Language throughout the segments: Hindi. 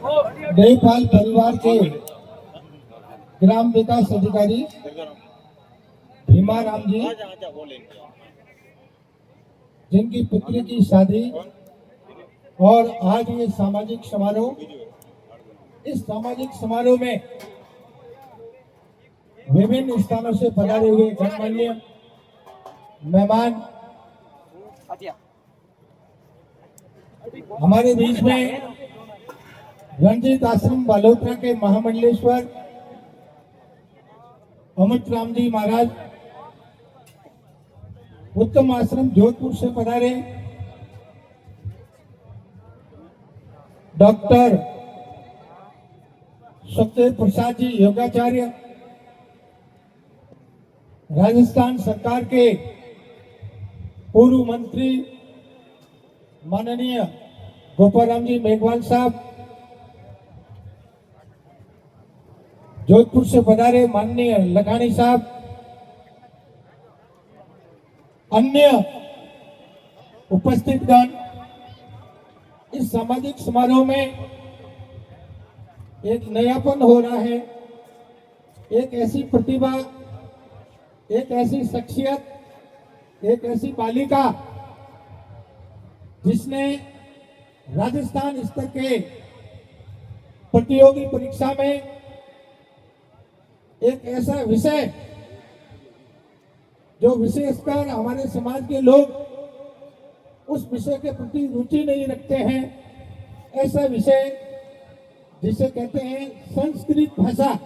देवपाल परिवार के ग्राम विकास अधिकारी भीमा राम जी, जिनकी पुत्री की शादी और आज ये सामाजिक समारोह, इस सामाजिक समारोह में विभिन्न स्थानों से पधारे हुए गणमान्य मेहमान हमारे बीच में रंजीत आश्रम बालोतरा के महामंडलेश्वर अमित राम जी महाराज, उत्तम आश्रम जोधपुर से पधारे डॉक्टर सत्यदेव प्रसाद जी योगाचार्य, राजस्थान सरकार के पूर्व मंत्री माननीय गोपाल राम जी मेघवाल साहब, जोधपुर से पधारे माननीय लखानी साहब, अन्य उपस्थित गण, इस सामाजिक समारोह में एक नयापन हो रहा है। एक ऐसी प्रतिभा, एक ऐसी शख्सियत, एक ऐसी बालिका जिसने राजस्थान स्तर के प्रतियोगी परीक्षा में एक ऐसा विषय जो विशेषकर हमारे समाज के लोग उस विषय के प्रति रुचि नहीं रखते हैं, ऐसा विषय जिसे कहते हैं संस्कृत भाषा,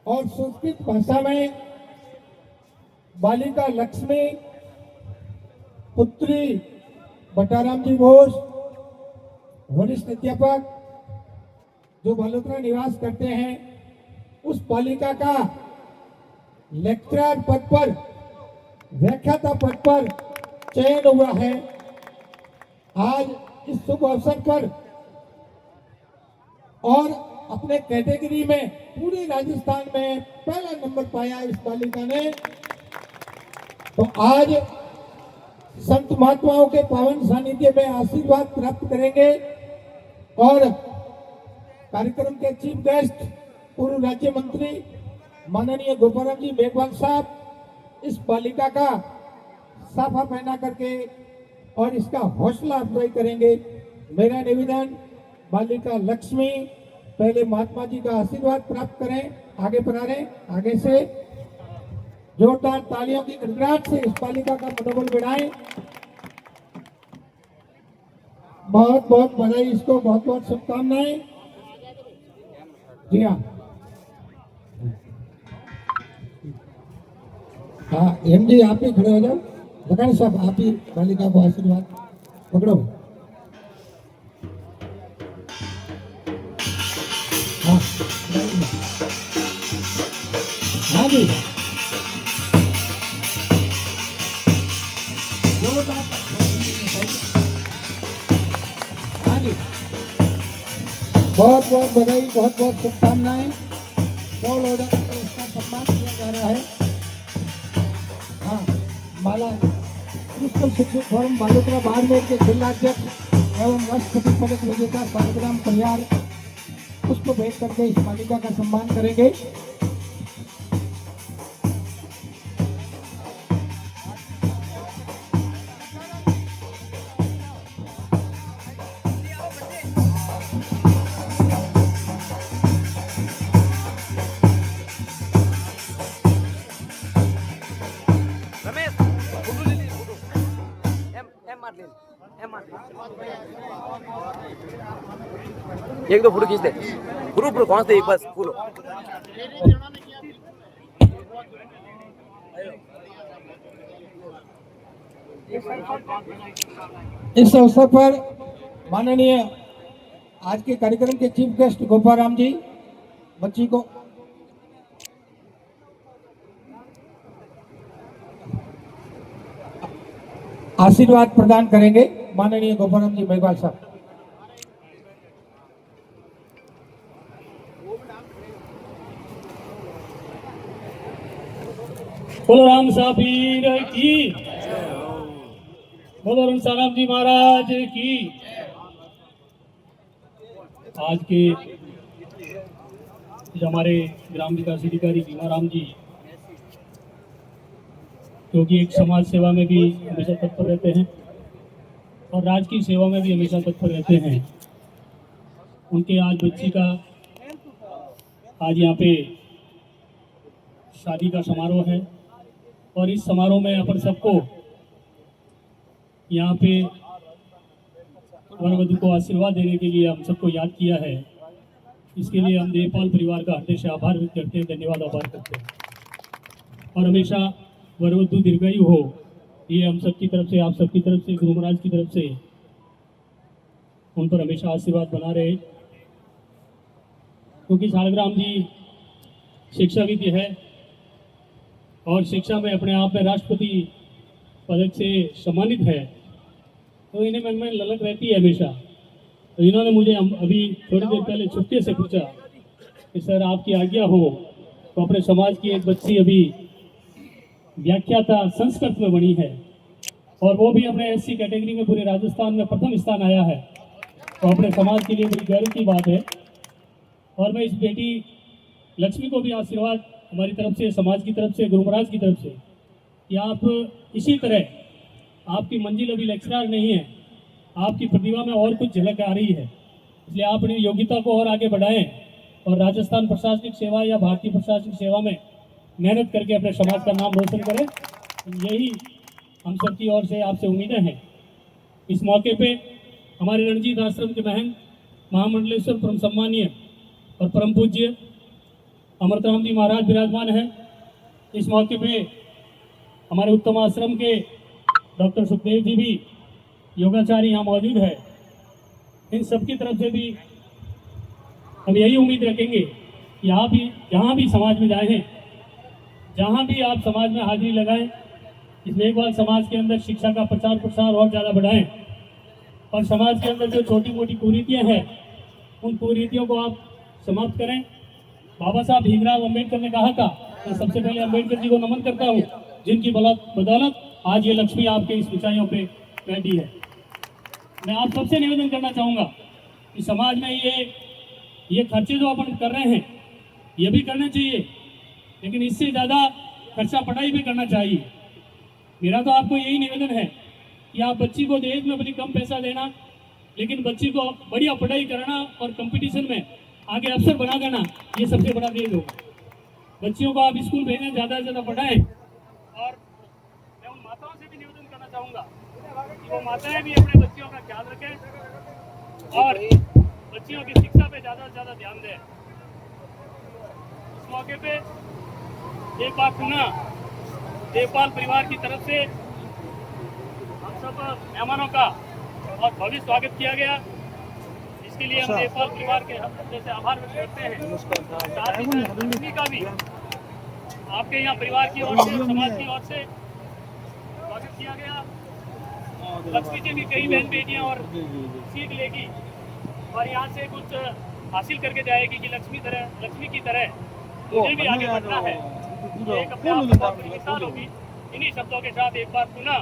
और संस्कृत भाषा में बालिका लक्ष्मी पुत्री बटाराम जी घोष, वरिष्ठ अध्यापक जो बालोतरा निवास करते हैं, उस बालिका का लेक्चरर पद पर, व्याख्याता पद पर चयन हुआ है। आज इस शुभ अवसर पर और अपने कैटेगरी में पूरे राजस्थान में पहला नंबर पाया इस बालिका ने, तो आज संत महात्माओं के पावन सानिध्य में आशीर्वाद प्राप्त करेंगे। और कार्यक्रम के चीफ गेस्ट पूर्व राज्य मंत्री माननीय गोपाल राम जी मेघवाल साहब इस बालिका का साफा पहना करके और इसका हौसला अफजाई करेंगे। मेरा निवेदन, बालिका लक्ष्मी पहले महात्मा जी का आशीर्वाद प्राप्त करें, आगे बढ़ाएं, आगे से जोरदार तालियों की गड़गड़ाहट से इस बालिका का मनोबल बढ़ाएं। बहुत बहुत बधाई, इसको बहुत बहुत शुभकामनाएं। जी हाँ एम जी आप ही खड़े हो जाओ, लखानी साहब आप ही बालिका को आशीर्वाद पकड़ो। हाँ हाँ जी, हाँ जी, बहुत बहुत बधाई, बहुत बहुत शुभकामनाएं। बोल हो जाए तो इसका सम्मान किया जा रहा है। हाँ, माला उत्कृष्ट शिक्षक फोरम बालोतरा बाड़मेर के जिलाध्यक्ष एवं राष्ट्रपति पदक विजेता सालग्राम परिहार पुष्प भेंट करके इस बालिका का सम्मान करेंगे। एक दो फोटो खींच दे, ग्रुप कौन से एक बस फूलो। इस अवसर पर माननीय आज के कार्यक्रम के चीफ गेस्ट गोपाल राम जी बच्ची को आशीर्वाद प्रदान करेंगे। माननीय गोपाल राम जी मेघवाल साहब। बोलो राम साफीर की, बोलो राम जी महाराज की। आज के जो हमारे ग्राम विकास अधिकारी भीमाराम जी, क्योंकि एक समाज सेवा में भी हमेशा तत्पर रहते हैं और राज्य की सेवा में भी हमेशा तत्पर रहते हैं, उनके आज बच्ची का आज यहाँ पे शादी का समारोह है और इस समारोह में अपन सबको यहाँ पे वर वधू को आशीर्वाद देने के लिए हम सबको याद किया है। इसके लिए हम देवपाल परिवार का हृदय से आभार व्यक्त करते हैं, धन्यवाद आभार करते हैं और हमेशा वर वधू दीर्घायु हो, ये हम सबकी तरफ से, आप सबकी तरफ से, गुरु महाराज की तरफ से उन पर हमेशा आशीर्वाद बना रहे, क्योंकि सालग्राम जी शिक्षाविद है और शिक्षा में अपने आप में राष्ट्रपति पदक से सम्मानित है, तो इन्हें मन में ललक रहती है हमेशा। तो इन्होंने मुझे अभी थोड़ी देर पहले छुट्टी से पूछा कि सर आपकी आज्ञा हो तो अपने समाज की एक बच्ची अभी व्याख्याता संस्कृत में बनी है और वो भी अपने एससी कैटेगरी में पूरे राजस्थान में प्रथम स्थान आया है, तो अपने समाज के लिए बड़ी गर्व की बात है। और मैं इस बेटी लक्ष्मी को भी आशीर्वाद हमारी तरफ से, समाज की तरफ से, गुरु महाराज की तरफ से, कि आप इसी तरह, आपकी मंजिल अभी लेक्चरर नहीं है, आपकी प्रतिभा में और कुछ झलक आ रही है, इसलिए आप अपनी योग्यता को और आगे बढ़ाएं और राजस्थान प्रशासनिक सेवा या भारतीय प्रशासनिक सेवा में मेहनत करके अपने समाज का नाम रोशन करें। यही हम सब की ओर से आपसे उम्मीदें हैं। इस मौके पे हमारे रणजीत आश्रम के महंत महामंडलेश्वर परम सम्मानीय और परम पूज्य अमृतराम जी महाराज विराजमान हैं। इस मौके पे हमारे उत्तम आश्रम के डॉक्टर सुखदेव जी भी योगाचार्य यहाँ मौजूद है। इन सबकी तरफ से भी हम यही उम्मीद रखेंगे कि आप भी जहाँ भी समाज में जाए हैं, जहाँ भी आप समाज में हाजिरी लगाएं, इस मेघवाल समाज के अंदर शिक्षा का प्रचार प्रसार और ज़्यादा बढ़ाएं और समाज के अंदर जो छोटी मोटी कुरीतियाँ हैं उन कुरीतियों को आप समाप्त करें। बाबा साहब भीमराव अम्बेडकर ने कहा था, मैं सबसे पहले अम्बेडकर जी को नमन करता हूँ, जिनकी बदौलत आज ये लक्ष्मी आपके इस ऊंचाइयों पे बैठी है। मैं आप सबसे निवेदन करना चाहूँगा कि समाज में ये खर्चे जो अपन कर रहे हैं ये भी करने चाहिए, लेकिन इससे ज़्यादा खर्चा पढ़ाई भी करना चाहिए। मेरा तो आपको यही निवेदन है कि आप बच्ची को दहेज में बड़ी कम पैसा देना, लेकिन बच्ची को बढ़िया पढ़ाई कराना और कंपटीशन में आगे अफसर बना देना, ये सबसे बड़ा दहेज होगा। बच्चियों को आप स्कूल भेजें, ज़्यादा से ज़्यादा पढ़ाएं। और मैं उन माताओं से भी निवेदन करना चाहूँगा कि वो माताएं भी अपने बच्चियों का ख्याल रखें और बच्चियों की शिक्षा पे ज़्यादा से ज़्यादा ध्यान दें। इस मौके पे एक बार पुनः देवपाल परिवार की तरफ से हम सब मेहमानों का बहुत भव्य स्वागत किया गया, इसके लिए हम देवपाल परिवार के हृदय से आभार व्यक्त करते हैं। साथ ही लक्ष्मी का भी आपके यहाँ परिवार की ओर से, समाज की ओर से स्वागत किया गया। लक्ष्मी जी भी कई बहन बेटियां और सीख लेगी और यहाँ से कुछ हासिल करके जाएगी कि लक्ष्मी की तरह मुझे भी आगे बढ़ना है। एक अपने आप में बहुत बड़ी मिसाल होगी। इन्हीं शब्दों के साथ एक बार पुनः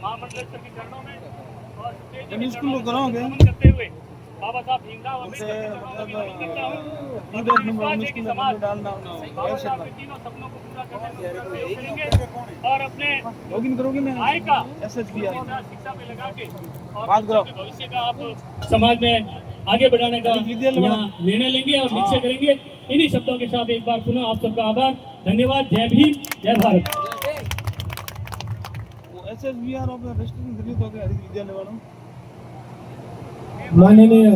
महामंडलेश्वर के चरणों में और नमन करते हुए बाबा साहब भीमराव अम्बेडकर के चरणों में भी नमन करता हूँ और मुझे विश्वास है कि समाज बाबा साहब के तीनों सपनों को पूरा करने में सहयोग करेंगे और अपने आय का शिक्षा में लगा के और भविष्य का आप समाज में आगे बढ़ाने का यहाँ निर्णय लेंगे और निश्चय करेंगे। इन्हीं शब्दों के साथ एक बार पुनः आप सबका आभार, धन्यवाद। जय भीम, जय भारत। माननीय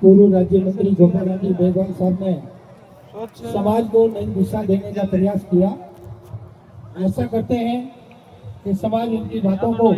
पूर्व राज्य मंत्री गोपाल रानी मेघवाल साहब ने समाज को नई दिशा देने का प्रयास किया। ऐसा करते हैं कि समाज इनकी बातों को